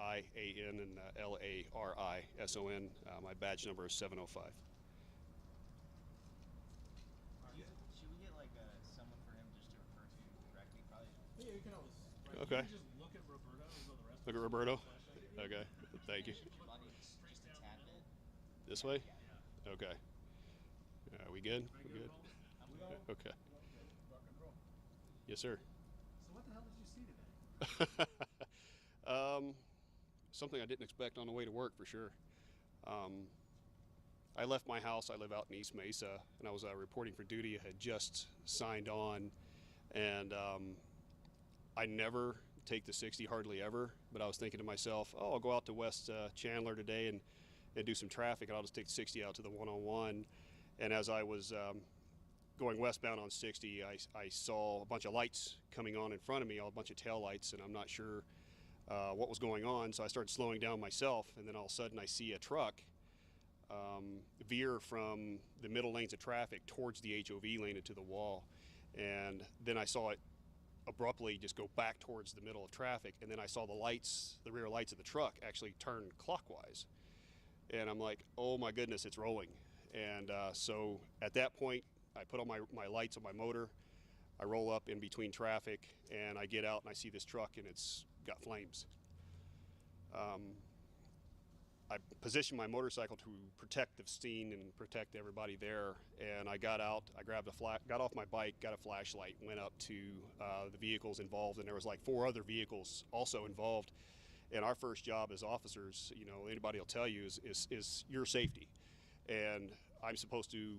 Ryan and Larison. My badge number is 705. Should we get like someone for him just to refer to directly? Probably. Yeah, you can always. Right, Okay. you can just look at Roberto. Look at Roberto. Okay. Thank you. Body just a tad bit. This way? Yeah. Okay. We good? We good? Okay. Rock and roll. Yes, sir. So what the hell did you see today? Something I didn't expect on the way to work for sure. I left my house. I live out in East Mesa, and I was reporting for duty. I had just signed on, and I never take the 60, hardly ever. But I was thinking to myself, oh, I'll go out to West Chandler today and do some traffic, and I'll just take 60 out to the 101. And as I was going westbound on 60, I saw a bunch of lights coming on in front of me, a bunch of tail lights, and I'm not sure what was going on. So I started slowing down myself, and then all of a sudden I see a truck veer from the middle lanes of traffic towards the HOV lane into the wall. And then I saw it abruptly just go back towards the middle of traffic. And then I saw the lights, the rear lights of the truck actually turn clockwise. And I'm like, oh my goodness, it's rolling. And so at that point, I put on my lights on my motor. I roll up in between traffic, and I get out and I see this truck, and it's got flames. I positioned my motorcycle to protect the scene and protect everybody there. And I got out, I grabbed got off my bike, got a flashlight, went up to the vehicles involved, and there was like 4 other vehicles also involved. And our first job as officers, you know, anybody will tell you is your safety. And I'm supposed to,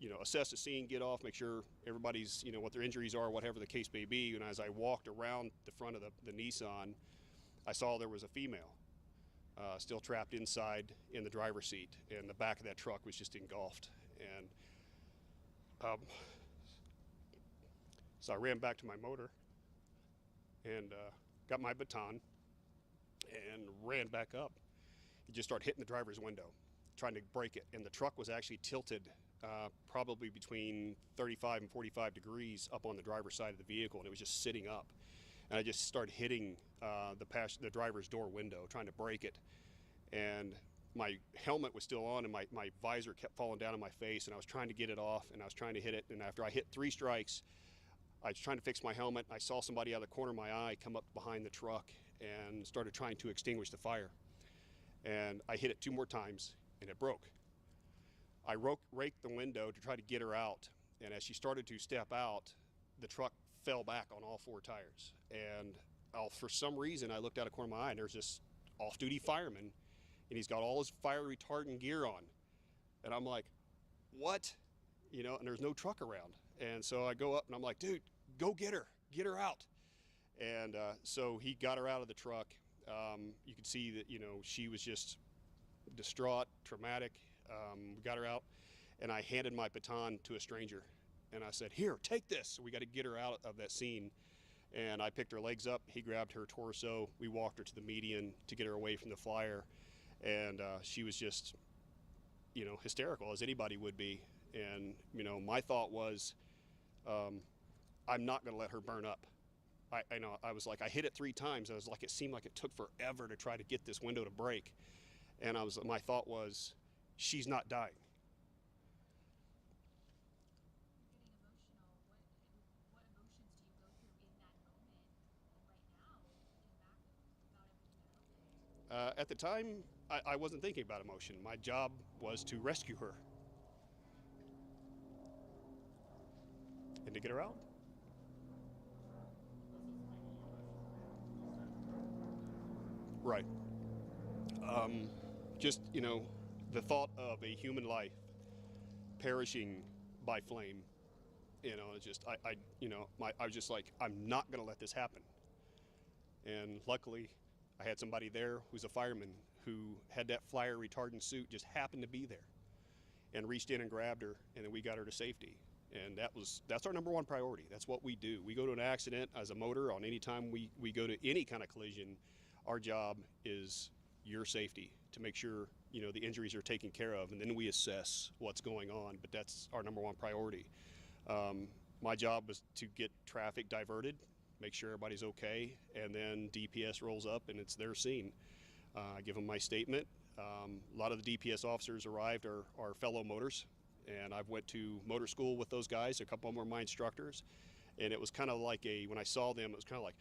you know, assess the scene, get off, make sure everybody's, you know, what their injuries are, whatever the case may be. And as I walked around the front of the Nissan, I saw there was a female still trapped inside in the driver's seat, and the back of that truck was just engulfed. And so I ran back to my motor and got my baton and ran back up. He just started hitting the driver's window, trying to break it. And the truck was actually tilted probably between 35 and 45 degrees up on the driver's side of the vehicle, and it was just sitting up. And I just started hitting the driver's door window, trying to break it. And my helmet was still on, and my visor kept falling down on my face, and I was trying to get it off, and I was trying to hit it. And after I hit 3 strikes, I was trying to fix my helmet. I saw somebody out of the corner of my eye come up behind the truck and started trying to extinguish the fire. And I hit it 2 more times, and it broke. I raked the window to try to get her out, and as she started to step out, the truck fell back on all 4 tires. And for some reason, I looked out of the corner of my eye, and there's this off-duty fireman, and he's got all his fire retardant gear on. And I'm like, what? You know, and there's no truck around. And so I go up, and I'm like, dude, go get her out. And so he got her out of the truck. You could see that, you know, she was just distraught, traumatic. We got her out, and I handed my baton to a stranger. And I said, here, take this. So we got to get her out of that scene. And I picked her legs up. He grabbed her torso. We walked her to the median to get her away from the fire. And she was just, you know, hysterical, as anybody would be. And, you know, my thought was, I'm not going to let her burn up. I know, I was like, I hit it 3 times. I was like, it seemed like it took forever to try to get this window to break. And my thought was, she's not dying. At the time, I wasn't thinking about emotion. My job was to rescue her and to get her out. Right. Just, you know, the thought of a human life perishing by flame, you know, it's just, I was just like, I'm not going to let this happen. And luckily, I had somebody there who's a fireman who had that fire retardant suit, just happened to be there, and reached in and grabbed her, and then we got her to safety. And that's our number 1 priority. That's what we do. We go to an accident as a motor. On any time we go to any kind of collision, our job is your safety, to make sure, you know, the injuries are taken care of, and then we assess what's going on. But that's our number 1 priority. My job was to get traffic diverted make sure everybody's okay, and then DPS rolls up and it's their scene. I give them my statement. A lot of the DPS officers arrived are fellow motors, and I've went to motor school with those guys. A couple of them were my instructors, and it was kind of like when I saw them, it was kind of like,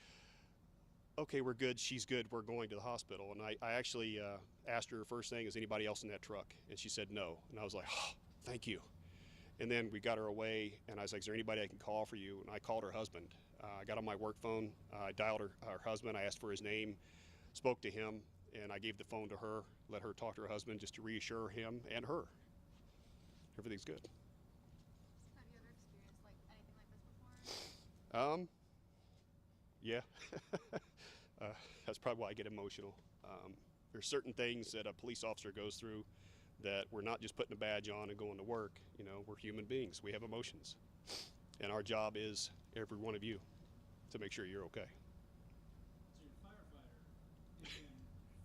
okay, we're good, she's good, we're going to the hospital. And I actually asked her first thing, is anybody else in that truck? And she said no. And I was like, oh, thank you. And then we got her away, and I was like, is there anybody I can call for you? And I called her husband. I got on my work phone, I dialed her husband, I asked for his name, spoke to him, and I gave the phone to her, let her talk to her husband just to reassure him and her. Everything's good. Have you ever experienced like anything like this before? Yeah. That's probably why I get emotional. There's certain things that a police officer goes through that we're not just putting a badge on and going to work. You know, we're human beings. We have emotions. And our job is, every one of you, to make sure you're okay. So your firefighter is in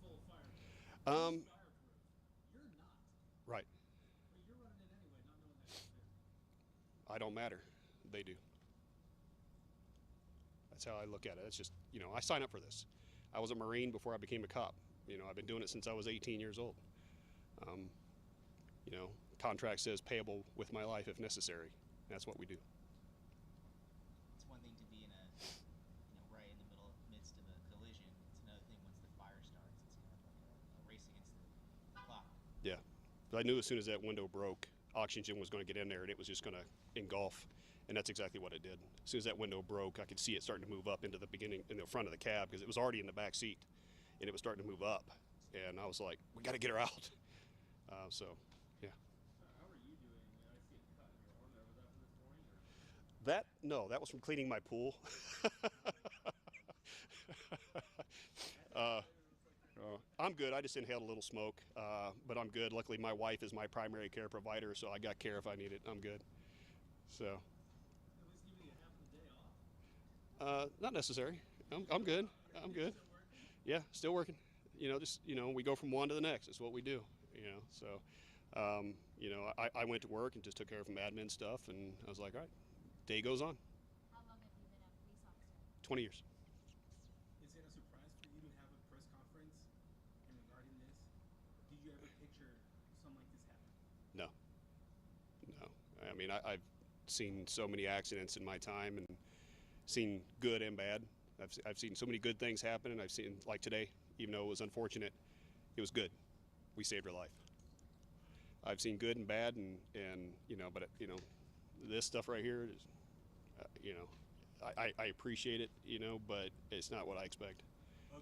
full fire. He's fireproof. You're not. Right. But you're running it anyway, not knowing that you're there. I don't matter. They do. That's how I look at it. It's just, you know, I signed up for this. I was a Marine before I became a cop. You know, I've been doing it since I was 18 years old. You know, contract says payable with my life if necessary. That's what we do. It's one thing to be in a, right in the midst of a collision. It's another thing once the fire starts. It's kind of like a race against the clock. Yeah. But I knew as soon as that window broke, oxygen was going to get in there and it was just going to engulf. And that's exactly what it did. As soon as that window broke, I could see it starting to move up into the beginning, in the front of the cab, because it was already in the back seat, and it was starting to move up. And I was like, we got to get her out. So, yeah. How are you doing? I see a cut in your arm there. Was that from this morning? Or? No, that was from cleaning my pool. I'm good. I just inhaled a little smoke, but I'm good. Luckily, my wife is my primary care provider, so I got care if I need it. I'm good. So. At least giving you half the day off? Not necessary. I'm good. I'm good. Yeah, still working. You know, just, you know, we go from one to the next. That's what we do. You know, so, you know, I went to work and just took care of some admin stuff, and I was like, all right, day goes on. How long have you been a police officer? 20 years. Is it a surprise for you to have a press conference in regarding this? Did you ever picture something like this happen? No. No. I mean, I've seen so many accidents in my time and seen good and bad. I've seen so many good things happen, and I've seen, like today, even though it was unfortunate, it was good. We saved her life. I've seen good and bad, and you know, but you know, this stuff right here is, you know, I appreciate it, you know, but it's not what I expect.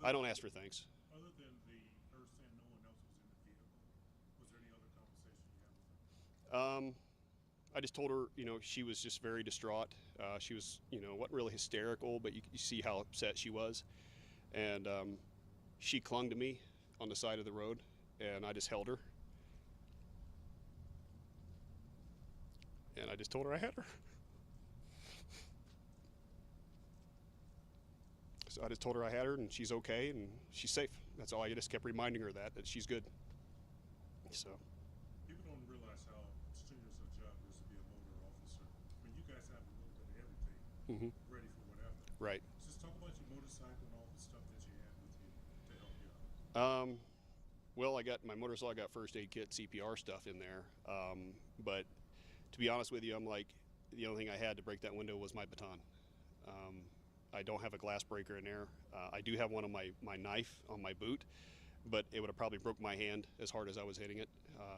I don't ask for things. Other than the her saying no one else was in the vehicle, was there any other conversation you had with her? I just told her, you know, she was just very distraught. She was, you know, wasn't really hysterical, but you see how upset she was. And she clung to me on the side of the road, and I just held her. And I just told her I had her. So I just told her I had her, and she's okay, and she's safe. That's all. I just kept reminding her that she's good. So. People don't realize how strenuous a job it is to be a motor officer. I mean, you guys have a little bit of everything ready for whatever. Right. Just talk about your motorcycle and all the stuff that you had with you to help you out. Well, I got my motorcycle. I got first aid kit, CPR stuff in there. But to be honest with you, I'm like, the only thing I had to break that window was my baton. I don't have a glass breaker in there. I do have one on my knife on my boot, but it would have probably broke my hand as hard as I was hitting it.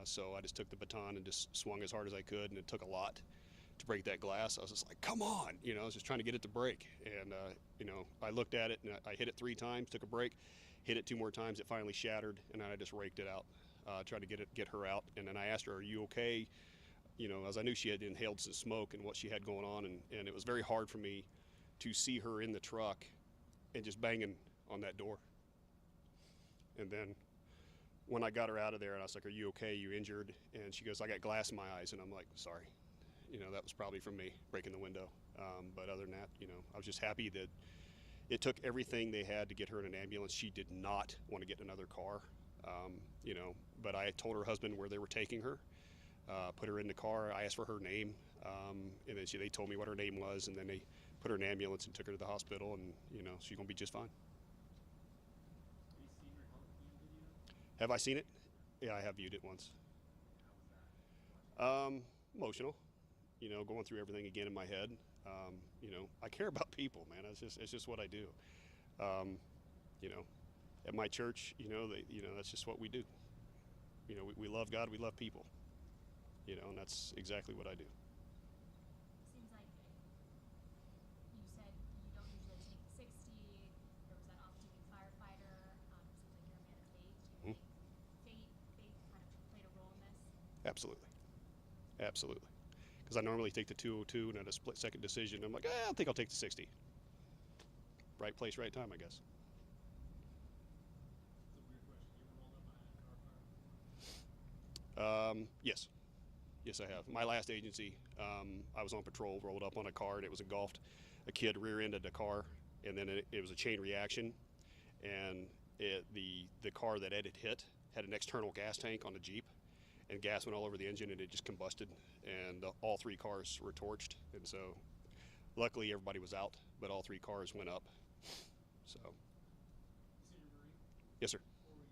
So I just took the baton and just swung as hard as I could, and it took a lot to break that glass. I was just like, come on, you know, I was just trying to get it to break. And, you know, I looked at it, and I hit it 3 times, took a break, hit it 2 more times, it finally shattered, and then I just raked it out, tried to get her out. And then I asked her, are you okay? You know, as I knew she had inhaled some smoke and what she had going on, and it was very hard for me to see her in the truck and just banging on that door. And then when I got her out of there, and I was like, are you okay? You injured? And she goes, I got glass in my eyes. And I'm like, sorry. You know, that was probably from me breaking the window. But other than that, you know, I was just happy that it took everything they had to get her in an ambulance. She did not want to get in another car, you know, but I told her husband where they were taking her, put her in the car. I asked for her name, and then they told me what her name was, and then they put her in an ambulance and took her to the hospital, and she's gonna be just fine. Have you seen your health being video? Have I seen it? Yeah, I have viewed it once. How was that? Emotional. Going through everything again in my head. I care about people, man. It's just what I do. At my church, that's just what we do. We love God, we love people. And that's exactly what I do. Seems like you said you don't usually take the 60. There was that off-duty firefighter. Seems like you're a man of faith. Do you think faith kind of played a role in this? Absolutely. Absolutely. Because I normally take the 202, and at a split-second decision, I'm like, I think I'll take the 60. Right place, right time, I guess. It's a weird question. You ever rolled up on a car fire before? Yes. Yes, I have. My last agency, I was on patrol, rolled up on a car, and it was engulfed. A kid rear-ended a car, and then it was a chain reaction, and the car that it had hit had an external gas tank on the Jeep, and gas went all over the engine, and it just combusted, and all 3 cars were torched. And so luckily everybody was out, but all 3 cars went up. So You said you're Marine? yes, sir. Where were you?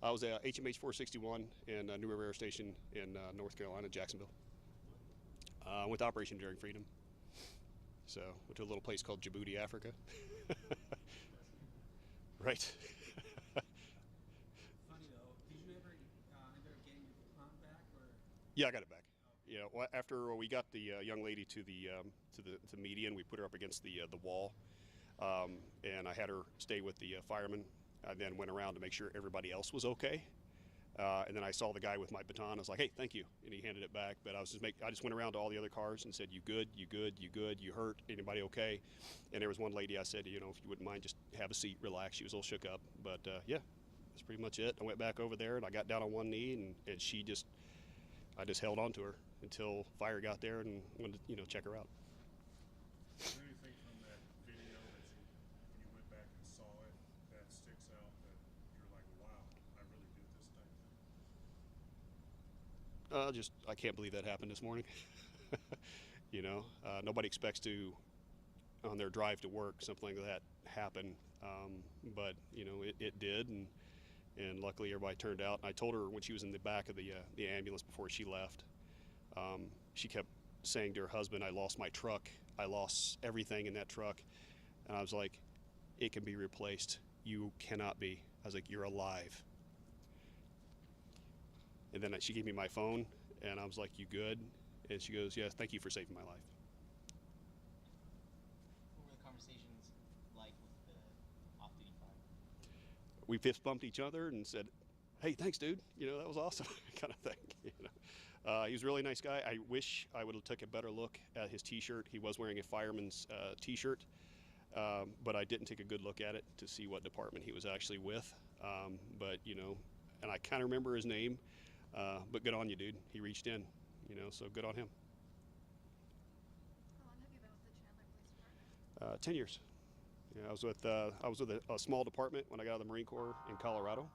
I was at HMH 461 in New River Air Station in North Carolina, Jacksonville. Went to Operation Enduring Freedom. So went to a little place called Djibouti, Africa. Right. Funny though, did you ever end up getting your baton back, or? Yeah, I got it back. After we got the young lady to the median, we put her up against the wall, and I had her stay with the fireman. I then went around to make sure everybody else was okay, and then I saw the guy with my baton. I was like, "Hey, thank you," and he handed it back. But I just went around to all the other cars and said, "You good? You good? You good? You hurt? Anybody okay?" And there was one lady. I said, "If you wouldn't mind, just have a seat, relax." She was a little shook up, but yeah, that's pretty much it. I went back over there and I got down on one knee, and I just held on to her until fire got there and wanted to check her out. Is there anything from that video that when you went back and saw it, that sticks out that you're like, wow, I really did this type thing? I can't believe that happened this morning. Nobody expects to, on their drive to work, something like that happen. But it did, and luckily everybody turned out. And I told her when she was in the back of the ambulance before she left, she kept saying to her husband, "I lost my truck. I lost everything in that truck." And I was like, "It can be replaced. You cannot be." I was like, "You're alive." And then she gave me my phone, and I was like, "You good?" And she goes, "Yeah, thank you for saving my life." What were the conversations like with the off-duty fire? We fist bumped each other and said, "Hey, thanks, dude. That was awesome," kind of thing. He was a really nice guy. I wish I would have took a better look at his T-shirt. He was wearing a fireman's T-shirt, but I didn't take a good look at it to see what department he was actually with. But and I kind of remember his name. But good on you, dude. He reached in. So good on him. How long have you been with the Chandler Police Department? 10 years. Yeah, I was with a small department when I got out of the Marine Corps in Colorado.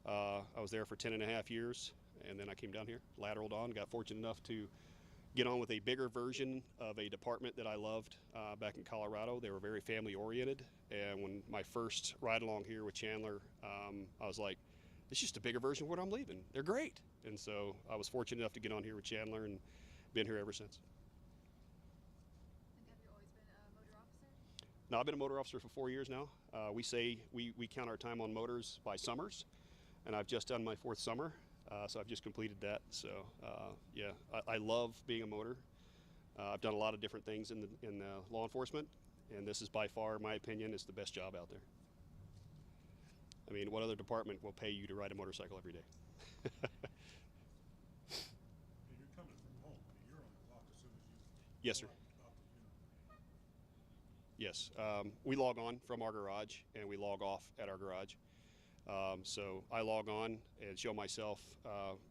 I was there for 10 and a half years, and then I came down here, lateraled on, got fortunate enough to get on with a bigger version of a department that I loved back in Colorado. They were very family oriented, and when my first ride along here with Chandler, I was like, it's just a bigger version of what I'm leaving. They're great. And so I was fortunate enough to get on here with Chandler and been here ever since. And have you always been a motor officer? Now, I've been a motor officer for 4 years now. We say we count our time on motors by summers, and I've just done my 4th summer, so I've just completed that. So yeah, I love being a motor. I've done a lot of different things in law enforcement, and this is by far, in my opinion, is the best job out there. I mean, what other department will pay you to ride a motorcycle every day? And you're coming from home. I mean, you're on the clock as soon as you. Yes, sir. Yes, we log on from our garage and we log off at our garage. So I log on and show myself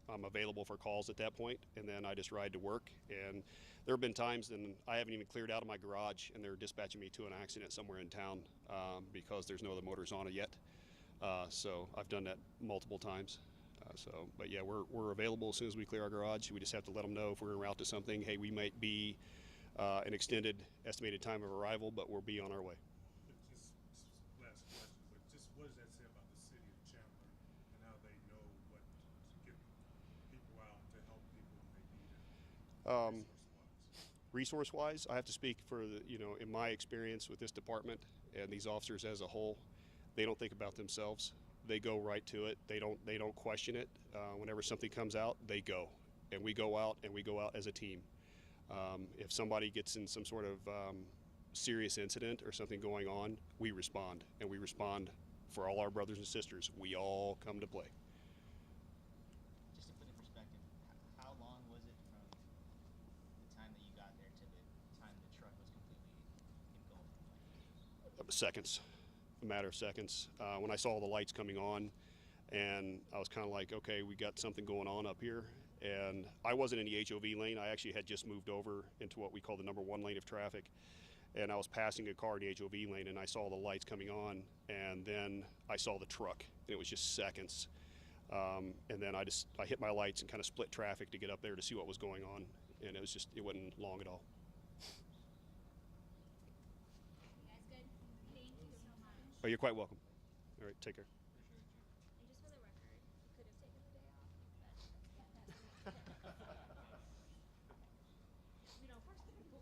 I'm available for calls at that point, and then I just ride to work. And there have been times when I haven't even cleared out of my garage and they're dispatching me to an accident somewhere in town because there's no other motors on it yet. So I've done that multiple times. But yeah, we're available as soon as we clear our garage. We just have to let them know if we're en route to something. Hey, we might be an extended estimated time of arrival, but we'll be on our way. But just last question, but just what does that say about the city of Chandler and how they know what to get people out to help people if they need it, Um, resource-wise? Resource-wise, I have to speak for the, in my experience with this department and these officers as a whole, they don't think about themselves. They go right to it. They don't question it. Whenever something comes out, they go, and we go out as a team. If somebody gets in some sort of serious incident or something going on, we respond, and we respond for all our brothers and sisters. We all come to play. Just to put in perspective, how long was it from the time that you got there to the time the truck was completely engulfed? Seconds, a matter of seconds. When I saw the lights coming on, and I was kind of like, okay, we got something going on up here. And I wasn't in the HOV lane. I actually had just moved over into what we call the #1 lane of traffic. And I was passing a car in the HOV lane, and I saw the lights coming on, and then I saw the truck, and it was just seconds. And then I hit my lights and kind of split traffic to get up there to see what was going on, and it wasn't long at all. You guys good? Thank you so much. Oh, you're quite welcome. All right, take care. And just for the record, you could have taken the day off, but we don't force the people.